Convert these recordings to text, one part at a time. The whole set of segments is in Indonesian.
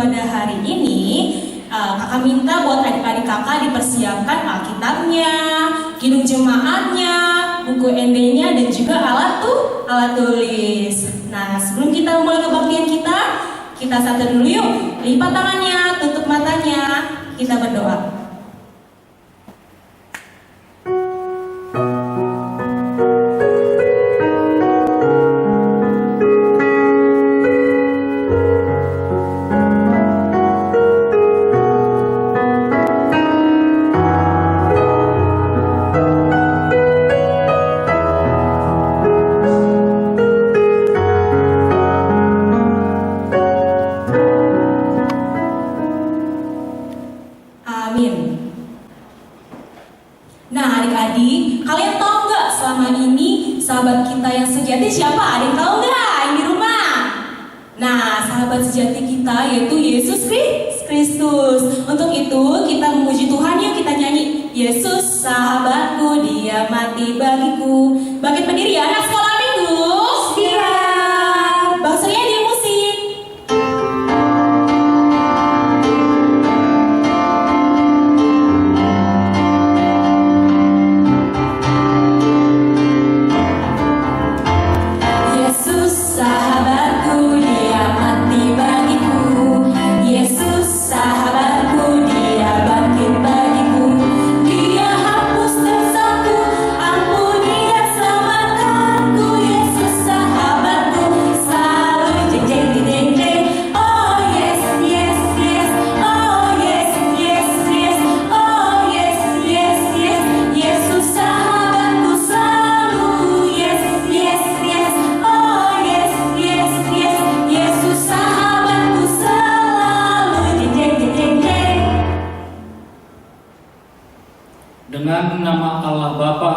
pada hari ini kakak minta buat adik-adik kakak dipersiapkan Alkitabnya, kidung jemaatnya, buku ND-nya, dan juga alat tulis. Nah, sebelum kita mulai kebaktian kita satu dulu yuk. Lipat tangannya, tutup matanya, kita berdoa. Nah adik-adik, kalian tahu nggak selama ini sahabat kita yang sejati siapa? Ada yang tahu nggak yang di rumah? Nah, sahabat sejati kita yaitu Yesus Kristus. Untuk itu kita memuji Tuhan, yuk kita nyanyi Yesus sahabatku, dia mati bagiku. Bangkit berdiri ya anak sekolah minggu. Siap. Bang Surya di musik. Dengan nama Allah Bapa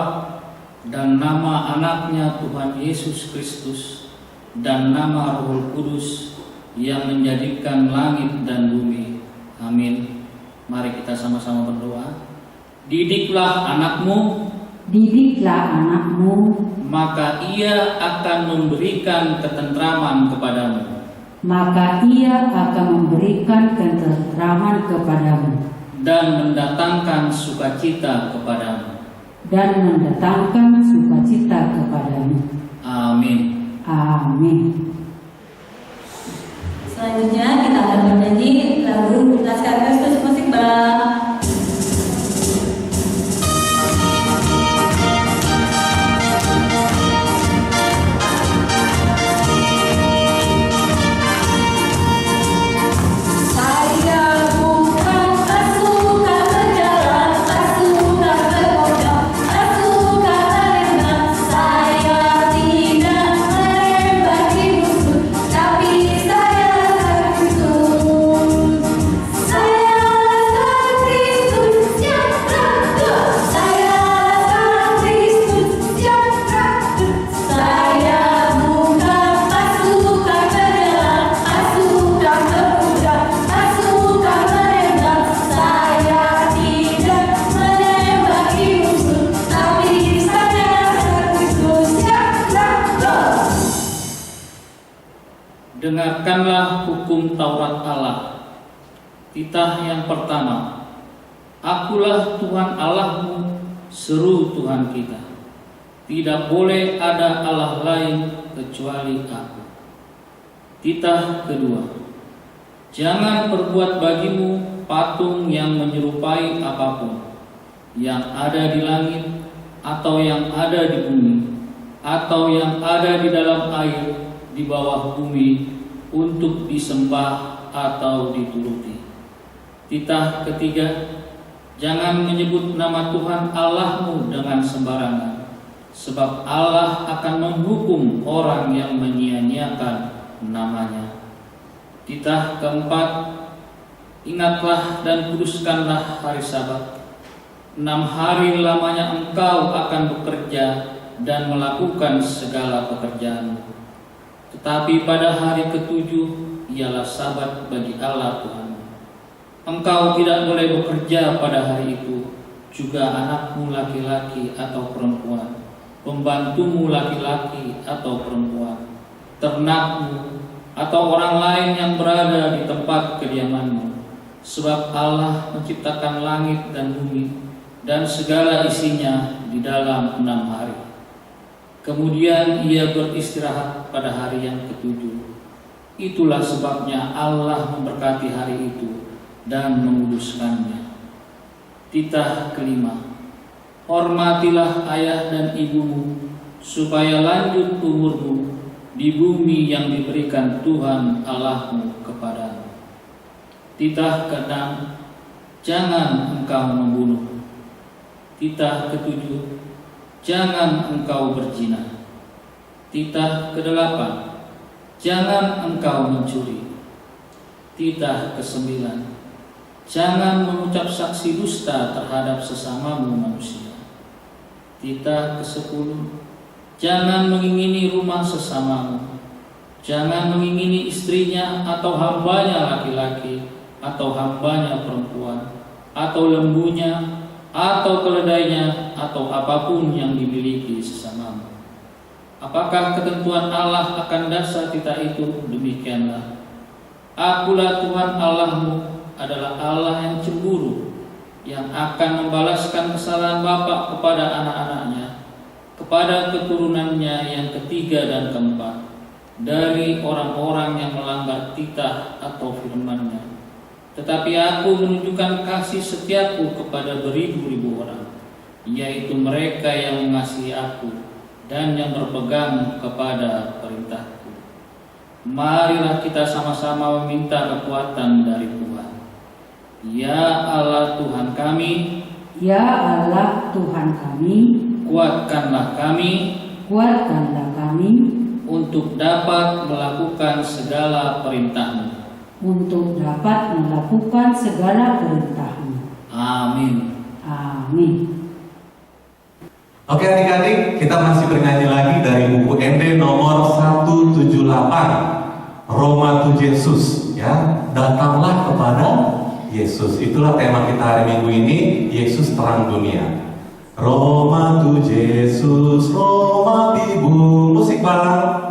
dan nama anaknya Tuhan Yesus Kristus dan nama Roh Kudus yang menjadikan langit dan bumi. Amin. Mari kita sama-sama berdoa. Didiklah anakmu, maka ia akan memberikan ketentraman kepadamu. Dan mendatangkan sukacita kepadamu. Amin. Amin. Selanjutnya kita akan bernyanyi lagu Laskar Kristus, musik Bang. Dengarkanlah hukum Taurat Allah. Titah yang pertama. Akulah Tuhan Allahmu, seru Tuhan kita. Tidak boleh ada Allah lain kecuali Aku. Titah kedua. Jangan perbuat bagimu patung yang menyerupai apapun, yang ada di langit, atau yang ada di bumi, atau yang ada di dalam air, di bawah bumi, untuk disembah atau dituruti. Titah ketiga. Jangan menyebut nama Tuhan Allahmu dengan sembarangan, sebab Allah akan menghukum orang yang menyia-nyiakan namanya. Titah keempat. Ingatlah dan kuduskanlah hari Sabat. 6 hari lamanya engkau akan bekerja dan melakukan segala pekerjaanmu. Tetapi pada hari ketujuh ialah Sabat bagi Allah Tuhan. Engkau tidak boleh bekerja pada hari itu, juga anakmu laki-laki atau perempuan, pembantumu laki-laki atau perempuan, ternakmu, atau orang lain yang berada di tempat kediamanmu. Sebab Allah menciptakan langit dan bumi dan segala isinya di dalam 6 hari. Kemudian ia beristirahat pada hari yang ke-7. Itulah sebabnya Allah memberkati hari itu dan menguduskannya. Titah kelima, hormatilah ayah dan ibumu, supaya lanjut umurmu di bumi yang diberikan Tuhan Allahmu kepadamu. Titah keenam, jangan engkau membunuh. Titah ketujuh, jangan engkau berzina. Titah kedelapan, jangan engkau mencuri. Titah kesembilan, jangan mengucap saksi dusta terhadap sesamamu manusia. Titah ke-10, jangan mengingini rumah sesamamu. Jangan mengingini istrinya atau hambanya laki-laki, atau hambanya perempuan, atau lembunya, atau keledainya, atau apapun yang dimiliki sesamamu. Apakah ketentuan Allah akan dasar titah itu? Demikianlah. Akulah Tuhan Allahmu, adalah Allah yang cemburu, yang akan membalaskan kesalahan bapa kepada anak-anaknya, kepada keturunannya yang ketiga dan keempat, dari orang-orang yang melanggar titah atau firman-Nya. Tetapi aku menunjukkan kasih setiaku kepada beribu-ribu orang, yaitu mereka yang mengasihi aku dan yang berpegang kepada perintahku. Marilah kita sama-sama meminta kekuatan dari Tuhan. Ya Allah Tuhan kami, Ya Allah Tuhan kami, kuatkanlah kami untuk dapat melakukan segala perintah-Mu. Amin. Amin. Oke adik-adik, kita masih bernyanyi lagi dari buku ND nomor 178, Roma tu Yesus, ya. Datanglah kepada Yesus. Itulah tema kita hari Minggu ini, Yesus terang dunia. Roma tu Yesus, Roma tibu. Musik bareng.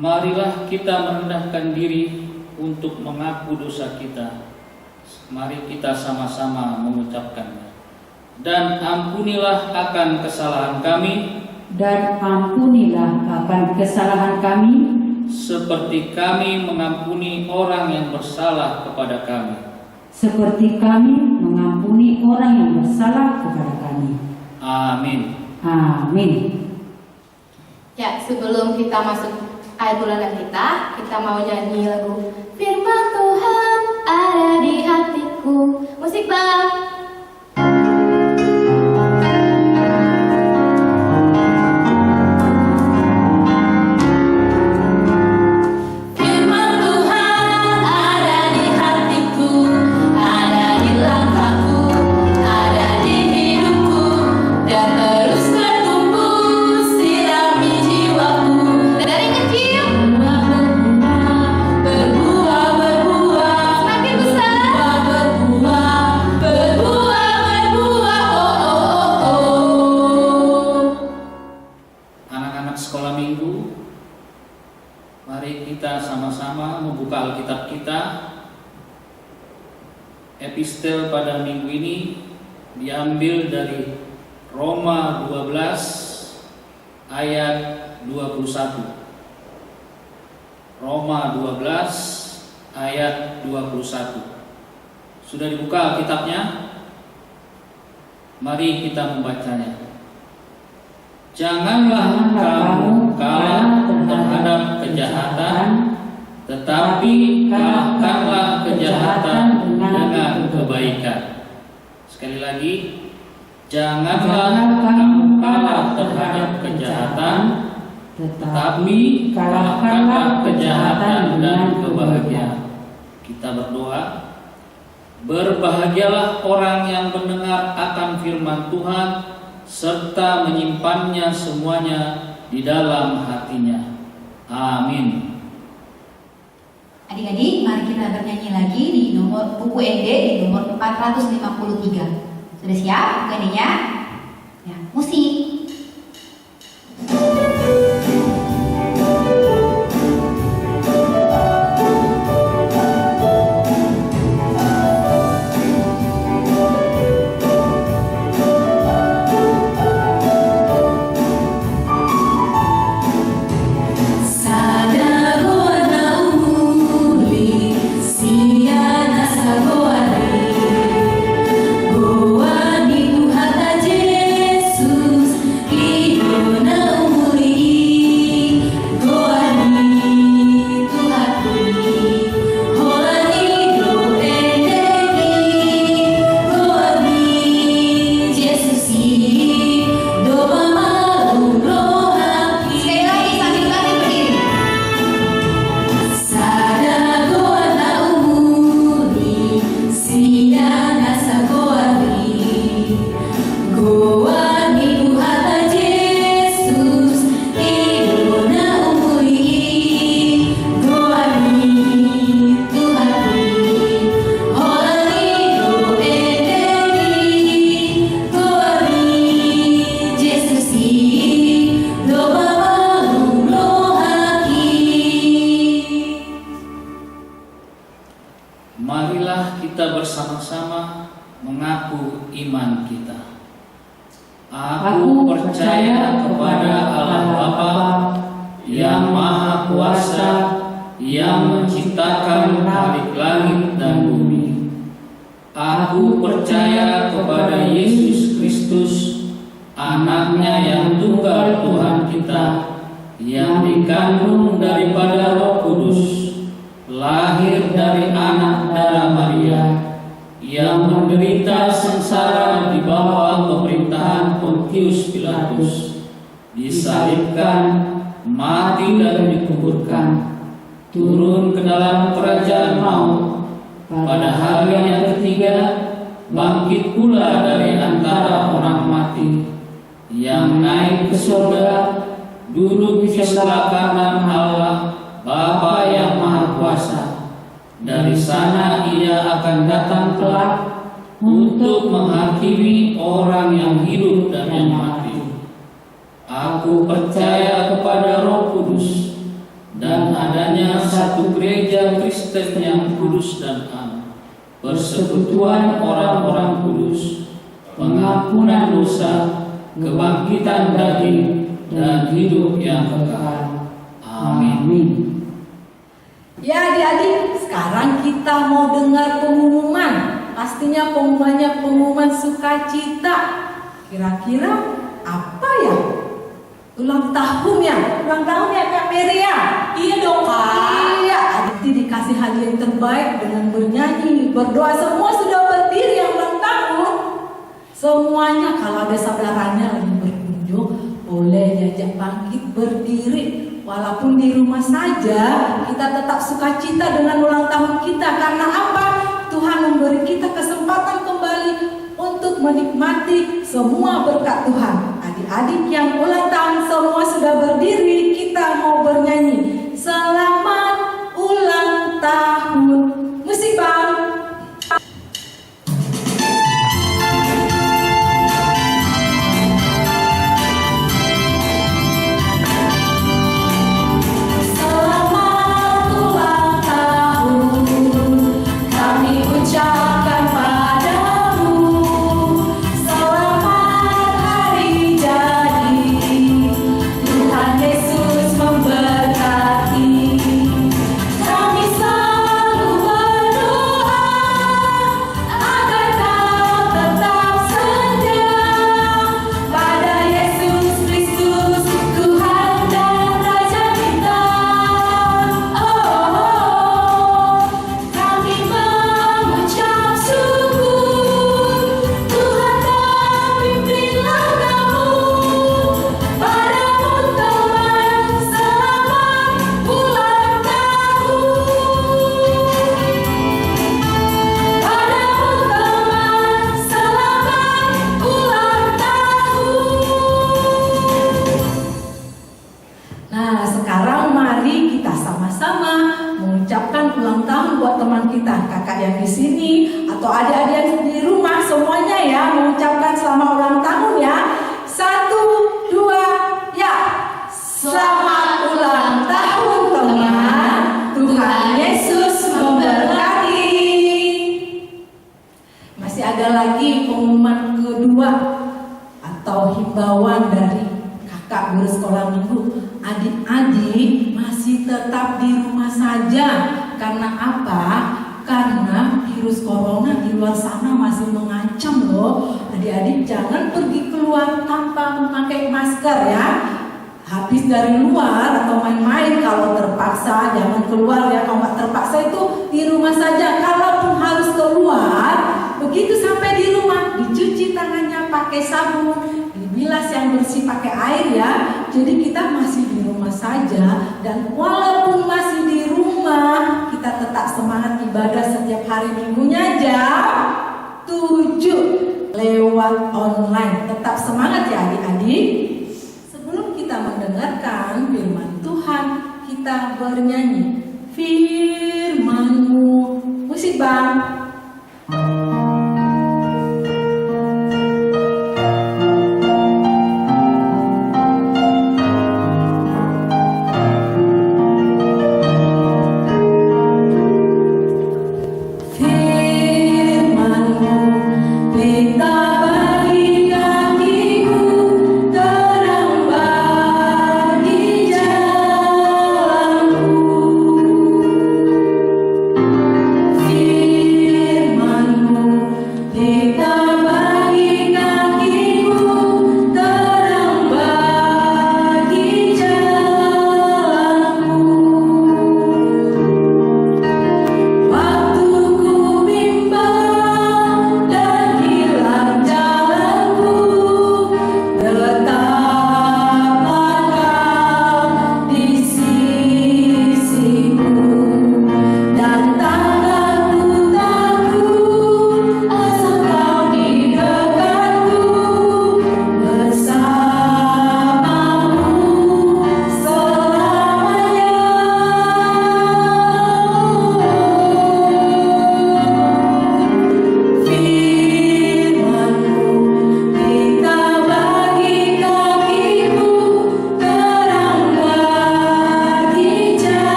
Marilah kita merendahkan diri untuk mengaku dosa kita. Mari kita sama-sama mengucapkannya. Dan ampunilah akan kesalahan kami, seperti kami mengampuni orang yang bersalah kepada kami. Amin. Amin. Ya, sebelum kita masuk ayat bulanan kita mau nyanyi lagu Firman Tuhan ada di hatiku. Musik bang. Berbuah Alkitab kita. Epistel pada minggu ini diambil dari Roma 12 ayat 21. Roma 12 ayat 21. Sudah dibuka Alkitabnya? Mari kita membacanya. Janganlah kamu kalah terhadap kejahatan, tetapi kalahkanlah kejahatan dengan kebaikan. Sekali lagi, janganlah kamu kalah terhadap kejahatan, tetapi kalahkanlah kejahatan dengan kebahagiaan. Kita berdoa. Berbahagialah orang yang mendengar akan firman Tuhan serta menyimpannya semuanya di dalam hatinya. Amin. Adik-adik, mari kita bernyanyi lagi di nomor buku ND di nomor 453. Sudah siap bukannya? Ya, musik. Marilah kita bersama-sama mengaku iman kita. Aku percaya kepada Allah Bapa yang Maha Kuasa, yang menciptakan langit dan bumi. Aku percaya kepada Yesus Kristus, Anaknya yang tunggal Tuhan kita, yang dikandung daripada Roh Kudus, lahir dari anak darah Maria, yang menderita sengsara di bawah pemerintahan Pontius Pilatus, disalibkan, mati dan dikuburkan, turun ke dalam kerajaan maut, pada hari yang ketiga bangkit pula dari antara orang mati, yang naik ke surga, duduk di sebelah kanan Allah Bapa yang Maha Kuasa. Dari sana Ia akan datang kelak untuk menghakimi orang yang hidup dan yang mati. Aku percaya kepada Roh Kudus dan adanya satu gereja Kristen yang kudus dan am, persekutuan orang-orang kudus, pengampunan dosa, kebangkitan daging, dan hidup yang kekal. Amin. Ya adik-adik, sekarang kita mau dengar pengumuman. Pastinya pengumumannya pengumuman sukacita. Kira-kira apa ya? Ulang tahunnya Kak Meria. Iya dong Kak. Iya, adik dikasih hadiah yang terbaik dengan bernyanyi, berdoa. Semua sudah berdiri yang ulang tahun. Semuanya kalau ada saudaranya lagi berkunjung, boleh diajak bangkit berdiri. Walaupun di rumah saja, kita tetap sukacita dengan ulang tahun kita. Karena apa? Tuhan memberi kita kesempatan kembali untuk menikmati semua berkat Tuhan. Adik-adik yang ulang tahun semua sudah berdiri, kita mau bernyanyi selamat ulang tahun. Musik Bang. Selamat ulang tahun. ulang tahun buat teman kita, kakak yang di sini atau adik-adik yang di rumah semuanya ya, mengucapkan selamat ulang tahun ya. 1, 2, ya. Selamat ulang tahun teman. Tuhan Yesus memberkati. Masih ada lagi pengumuman kedua atau himbauan dari kakak guru sekolah minggu. Adik-adik masih tetap di rumah saja. Karena apa? Karena virus corona di luar sana masih mengancam loh. Adik-adik jangan pergi keluar tanpa memakai masker ya. Habis dari luar atau main-main, kalau terpaksa jangan keluar ya. Kalau nggak terpaksa itu di rumah saja. Kalaupun harus keluar, begitu sampai di rumah dicuci tangannya pakai sabun, dibilas yang bersih pakai air ya. Jadi kita masih di rumah saja, dan walaupun masih di rumah kita tetap semangat ibadah setiap hari minggunya jam 7 lewat online. Tetap semangat ya adik-adik. Sebelum kita mendengarkan firman Tuhan, kita bernyanyi firman-Mu. Musik Bang.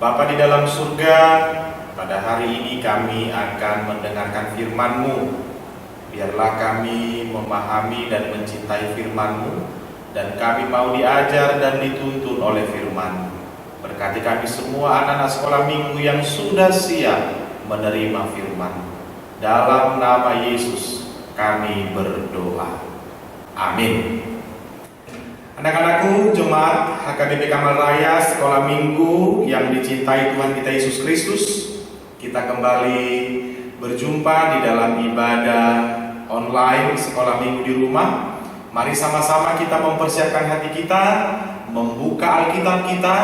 Bapa di dalam surga, pada hari ini kami akan mendengarkan firman-Mu. Biarlah kami memahami dan mencintai firman-Mu, dan kami mau diajar dan dituntun oleh firman-Mu. Berkati kami semua anak-anak sekolah minggu yang sudah siap menerima firman-Mu. Dalam nama Yesus kami berdoa. Amin. Anak-anakku, jemaat HKBP Kamal Raya Sekolah Minggu yang dicintai Tuhan kita Yesus Kristus, kita kembali berjumpa di dalam ibadah online Sekolah Minggu di rumah. Mari sama-sama kita mempersiapkan hati kita, membuka Alkitab kita.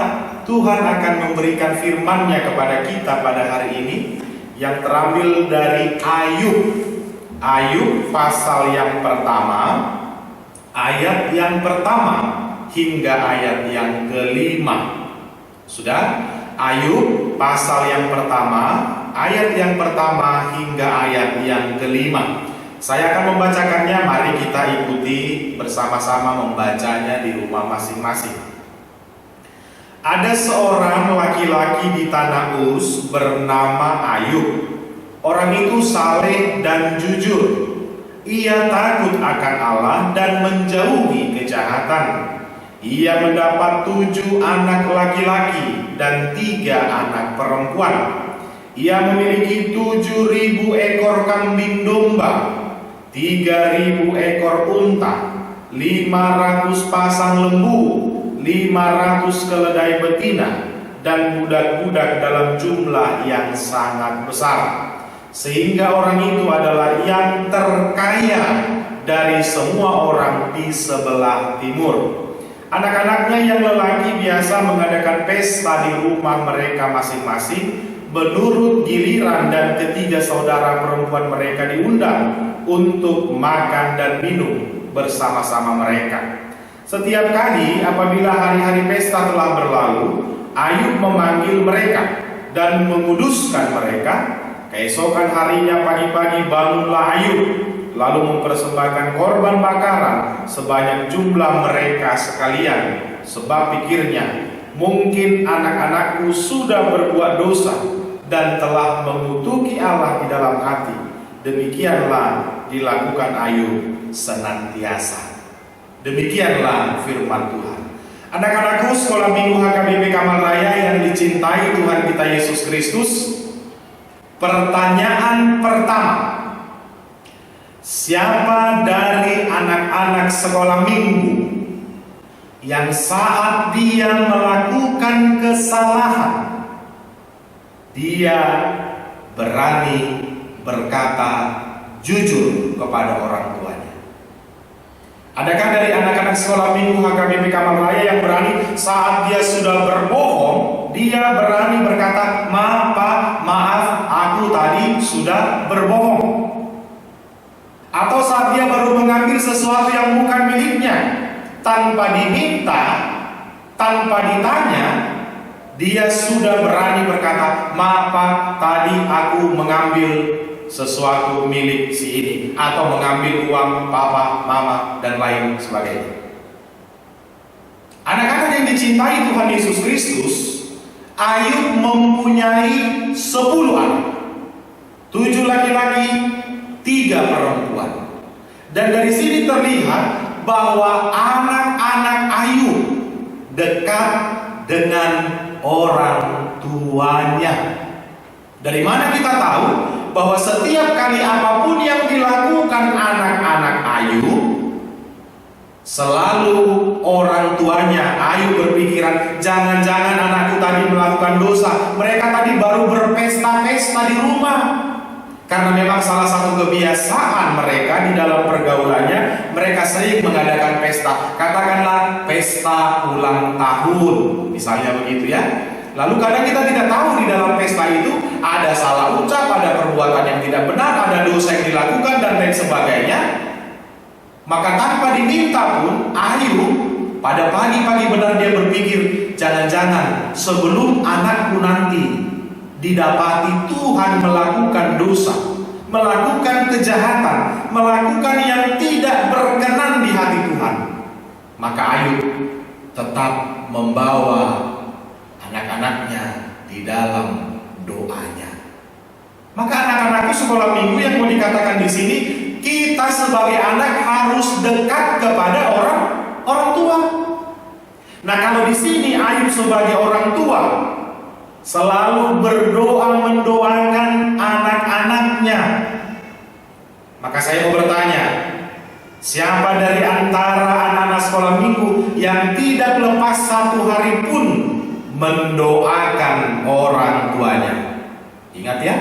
Tuhan akan memberikan firman-Nya kepada kita pada hari ini, yang terambil dari Ayub pasal yang pertama, ayat yang pertama hingga ayat yang kelima. Sudah? Ayub pasal yang pertama, ayat yang pertama hingga ayat yang kelima. Saya akan membacakannya, mari kita ikuti bersama-sama membacanya di rumah masing-masing. Ada seorang laki-laki di tanah Uz bernama Ayub. Orang itu saleh dan jujur. Ia takut akan Allah dan menjauhi kejahatan. Ia mendapat 7 anak laki-laki dan 3 anak perempuan. Ia memiliki 7.000 ekor kambing domba, 3.000 ekor unta, 500 pasang lembu, 500 keledai betina, dan budak-budak dalam jumlah yang sangat besar. Sehingga orang itu adalah yang terkaya dari semua orang di sebelah timur. Anak-anaknya yang lelaki biasa mengadakan pesta di rumah mereka masing-masing, menurut giliran, dan ketiga saudara perempuan mereka diundang untuk makan dan minum bersama-sama mereka. Setiap kali apabila hari-hari pesta telah berlalu, Ayub memanggil mereka dan menguduskan mereka. Keesokan harinya pagi-pagi bangunlah Ayub, lalu mempersembahkan korban bakaran sebanyak jumlah mereka sekalian, sebab pikirnya, mungkin anak-anakku sudah berbuat dosa dan telah mengutuki Allah di dalam hati. Demikianlah dilakukan Ayub senantiasa. Demikianlah firman Tuhan. Anak-anakku sekolah minggu HKBP Kamal Raya yang dicintai Tuhan kita Yesus Kristus, pertanyaan pertama, siapa dari anak-anak sekolah minggu yang saat dia melakukan kesalahan, dia berani berkata jujur kepada orang tuanya? Adakah dari anak-anak sekolah minggu HKBP Kamal Raya yang berani saat dia sudah berbohong, dia berani berkata, maaf, aku tadi sudah berbohong? Atau saat dia baru mengambil sesuatu yang bukan miliknya, tanpa diminta, tanpa ditanya, dia sudah berani berkata, maaf Pak, tadi aku mengambil sesuatu milik si ini, atau mengambil uang papa, mama, dan lain sebagainya. Anak-anak yang dicintai Tuhan Yesus Kristus, Ayub mempunyai 10 anak, 7 laki-laki, 3 perempuan. Dan dari sini terlihat bahwa anak-anak Ayub dekat dengan orang tuanya. Dari mana kita tahu bahwa setiap kali apapun yang dilakukan anak-anak Ayub, selalu orang tuanya Ayub berpikiran, jangan-jangan anakku tadi melakukan dosa, mereka tadi baru berpesta-pesta di rumah. Karena memang salah satu kebiasaan mereka di dalam pergaulannya, mereka sering mengadakan pesta. Katakanlah pesta ulang tahun, misalnya begitu ya. Lalu kadang kita tidak tahu di dalam pesta itu ada salah ucap, ada perbuatan yang tidak benar, ada dosa yang dilakukan dan lain sebagainya. Maka tanpa diminta pun Ayub pada pagi-pagi benar dia berpikir, jangan-jangan sebelum anakku nanti didapati Tuhan melakukan dosa, melakukan kejahatan, melakukan yang tidak berkenan di hati Tuhan, maka Ayub tetap membawa anak-anaknya di dalam doanya. Maka anak-anakku sekolah minggu yang mau dikatakan di sini, kita sebagai anak harus dekat kepada orang tua. Nah, kalau di sini Ayub sebagai orang tua selalu berdoa mendoakan anak-anaknya, maka saya mau bertanya, siapa dari antara anak-anak sekolah minggu yang tidak lepas 1 hari pun mendoakan orang tuanya? Ingat ya,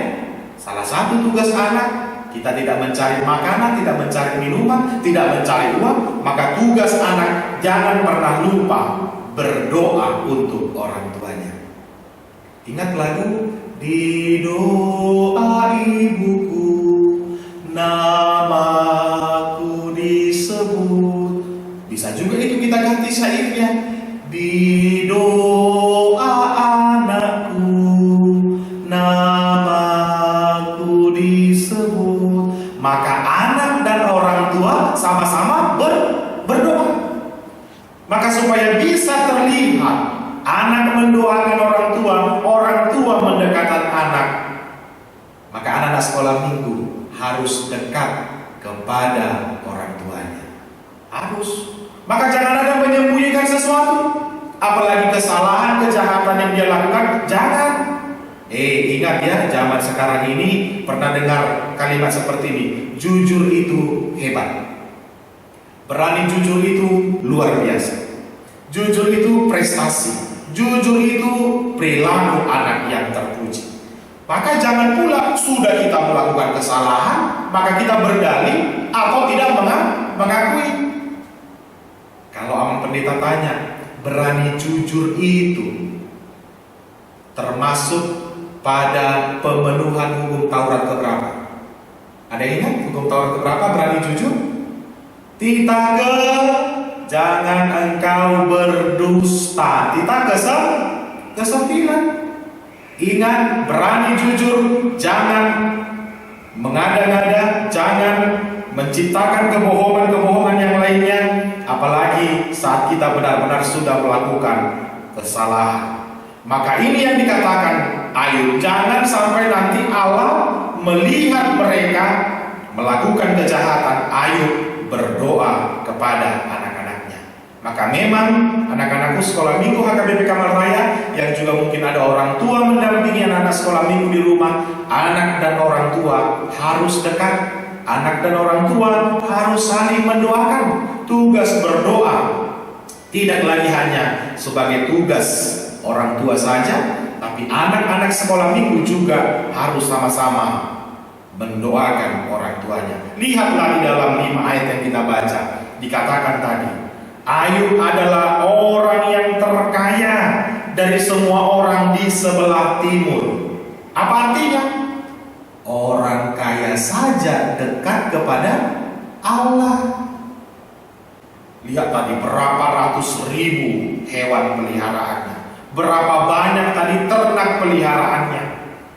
salah satu tugas anak, kita tidak mencari makanan, tidak mencari minuman, tidak mencari uang, maka tugas anak jangan pernah lupa berdoa untuk orang tuanya. Ingat lagu, di doa ibuku namaku disebut. Bisa juga itu kita ganti syairnya, di doa anakku namaku disebut. Maka anak dan orang tua sama-sama berdoa. Maka supaya bisa terlihat anak mendoakan orang tua mendekatkan anak, maka anak-anak sekolah minggu harus dekat kepada orang tuanya. Harus. Maka jangan ada menyembunyikan sesuatu, apalagi kesalahan, kejahatan yang dia lakukan, jangan. Ingat ya, zaman sekarang ini pernah dengar kalimat seperti ini, jujur itu hebat. Berani jujur itu luar biasa. Jujur itu prestasi. Jujur itu perilaku anak yang terpuji. Maka jangan pula sudah kita melakukan kesalahan, maka kita berdalih atau tidak mengakui. Kalau Amang Pendeta tanya, berani jujur itu termasuk pada pemenuhan hukum Taurat keberapa? Ada yang ingat hukum Taurat keberapa? Berani jujur? Tita ke, jangan engkau berdusta. Tita ke 9. Ingat, berani jujur, jangan mengada-ngada, jangan menciptakan kebohongan-kebohongan yang lainnya, apalagi saat kita benar-benar sudah melakukan kesalahan. Maka ini yang dikatakan Ayub, jangan sampai nanti Allah melihat mereka melakukan kejahatan. Ayub berdoa kepada anak-anaknya. Maka memang anak-anakku sekolah minggu HKBP Kamal Raya, yang juga mungkin ada orang tua mendampingi anak-anak sekolah minggu di rumah, anak dan orang tua harus dekat. Anak dan orang tua harus saling mendoakan. Tugas berdoa tidak lagi hanya sebagai tugas orang tua saja, tapi anak-anak sekolah minggu juga harus sama-sama mendoakan orang tuanya. Lihatlah di dalam 5 ayat yang kita baca, dikatakan tadi, Ayub adalah orang yang terkaya dari semua orang di sebelah timur. Apa artinya? Orang kaya saja dekat kepada Allah. Lihat tadi berapa ratus ribu hewan peliharaannya, berapa banyak tadi ternak peliharaannya.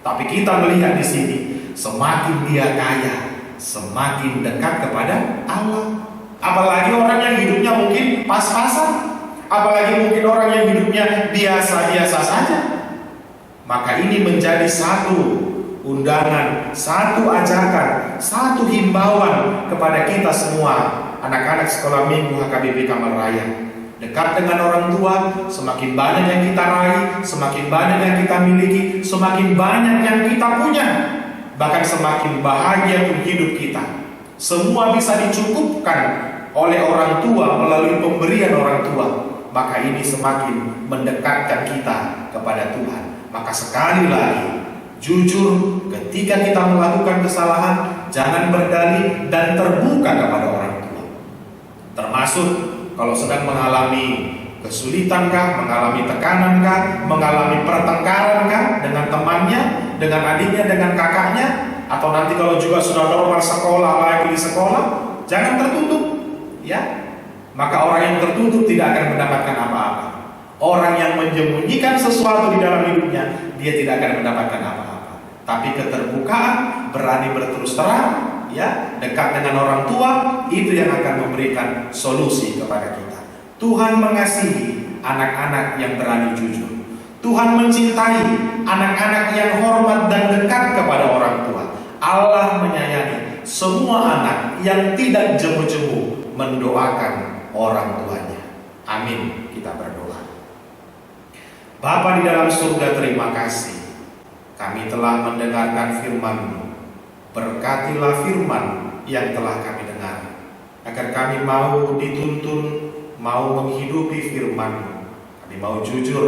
Tapi kita melihat di sini, semakin dia kaya, semakin dekat kepada Allah. Apalagi orang yang hidupnya mungkin pas-pasan, apalagi mungkin orang yang hidupnya biasa-biasa saja. Maka ini menjadi satu undangan, satu ajakan, satu himbauan kepada kita semua, anak-anak sekolah minggu HKBP Kamal Raya. Dekat dengan orang tua, semakin banyak yang kita raih, semakin banyak yang kita miliki, semakin banyak yang kita punya, bahkan semakin bahagia pun hidup kita. Semua bisa dicukupkan oleh orang tua melalui pemberian orang tua. Maka ini semakin mendekatkan kita kepada Tuhan. Maka sekali lagi, jujur ketika kita melakukan kesalahan, jangan berdalih dan terbuka kepada orang tua. Termasuk kalau sedang mengalami kesulitankah, mengalami tekanan-kah, mengalami pertengkaran-kah dengan temannya, dengan adiknya, dengan kakaknya, atau nanti kalau juga sudah normal sekolah lagi di sekolah, jangan tertutup, ya. Maka orang yang tertutup tidak akan mendapatkan apa-apa. Orang yang menyembunyikan sesuatu di dalam hidupnya, dia tidak akan mendapatkan apa-apa. Tapi keterbukaan, berani berterus terang, ya, dekat dengan orang tua, itu yang akan memberikan solusi kepada kita. Tuhan mengasihi anak-anak yang berani jujur. Tuhan mencintai anak-anak yang hormat dan dekat kepada orang tua. Allah menyayangi semua anak yang tidak jemu-jemu mendoakan orang tuanya. Amin. Kita berdoa. Bapa di dalam surga, terima kasih. Kami telah mendengarkan firman-Mu. Berkatilah firman yang telah kami dengar, agar kami mau dituntun, mau menghidupi firman-Mu. Kami mau jujur,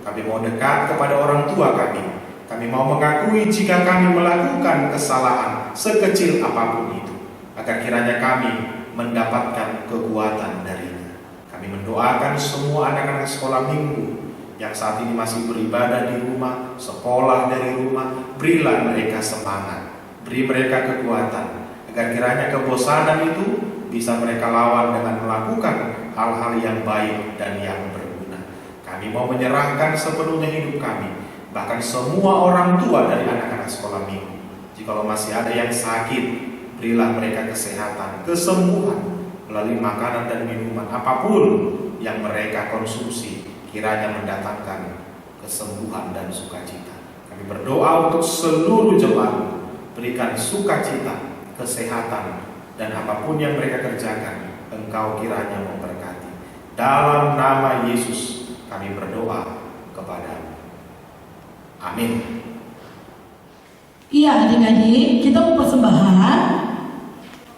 kami mau dekat kepada orang tua kami. Kami mau mengakui jika kami melakukan kesalahan sekecil apapun itu, agar kiranya kami mendapatkan kekuatan darinya. Kami mendoakan semua anak-anak sekolah minggu yang saat ini masih beribadah di rumah, sekolah dari rumah. Berilah mereka semangat, beri mereka kekuatan, agar kiranya kebosanan itu bisa mereka lawan dengan melakukan hal-hal yang baik dan yang berguna. Kami mau menyerahkan sepenuhnya hidup kami, bahkan semua orang tua dari anak-anak sekolah minggu. Jikalau masih ada yang sakit, berilah mereka kesehatan, kesembuhan melalui makanan dan minuman apapun yang mereka konsumsi, kiranya mendatangkan kesembuhan dan sukacita. Kami berdoa untuk seluruh jemaat, berikan sukacita, kesehatan, dan apapun yang mereka kerjakan, Engkau kiranya memberkati. Dalam nama Yesus kami berdoa kepada-Mu. Amin. Iya, adik-adik, kita mau persembahan,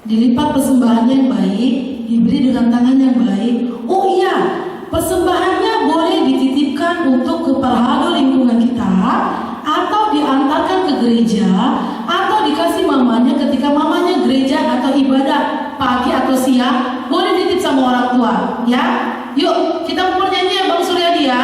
dilipat persembahannya yang baik, diberi dengan tangan yang baik. Oh iya, persembahannya boleh dititipkan untuk keperhado lingkungan kita, atau diantarkan ke gereja, atau dikasih mamanya ketika mamanya gereja atau ibadah pagi atau siang, boleh titip sama orang tua, ya. Yuk, kita mau bernyanyi ya Bang Suryadi ya.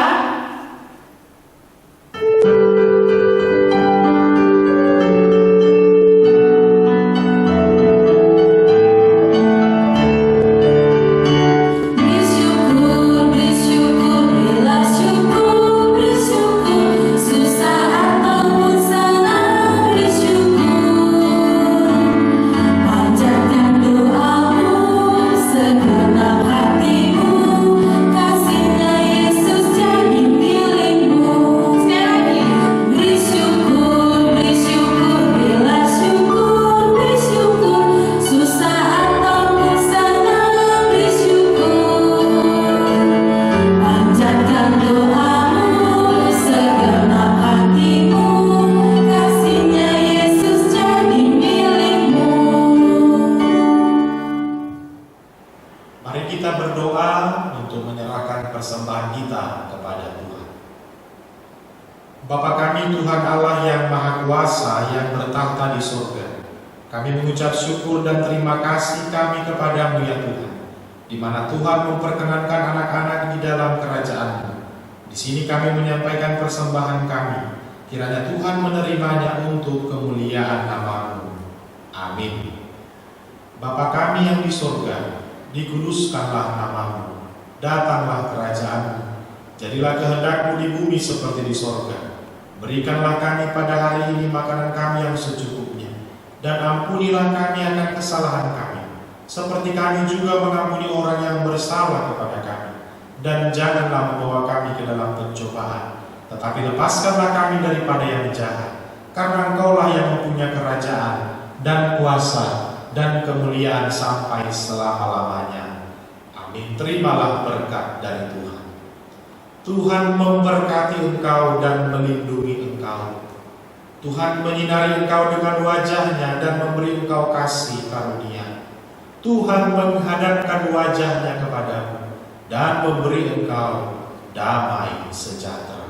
kami Tuhan Allah yang Maha Kuasa yang bertahta di surga, kami mengucap syukur dan terima kasih kami kepadamu ya Tuhan, di mana Tuhan memperkenankan anak-anak di dalam kerajaan-Mu. Di sini kami menyampaikan persembahan kami, kiranya Tuhan menerimanya untuk kemuliaan nama-Mu. Amin. Bapa kami yang di surga, dikuduskanlah nama-Mu, datanglah kerajaan-Mu, jadilah kehendak-Mu di bumi seperti di surga. Berikanlah kami pada hari ini makanan kami yang secukupnya, dan ampunilah kami akan kesalahan kami, seperti kami juga mengampuni orang yang bersalah kepada kami. Dan janganlah membawa kami ke dalam pencobaan, tetapi lepaskanlah kami daripada yang jahat, karena Engkaulah yang mempunyai kerajaan dan kuasa dan kemuliaan sampai selama-lamanya. Amin. Terimalah berkat dari Tuhan. Tuhan memberkati engkau dan melindungi engkau. Tuhan menyinari engkau dengan wajah-Nya dan memberi engkau kasih karunia. Tuhan menghadapkan wajah-Nya kepadamu dan memberi engkau damai sejahtera.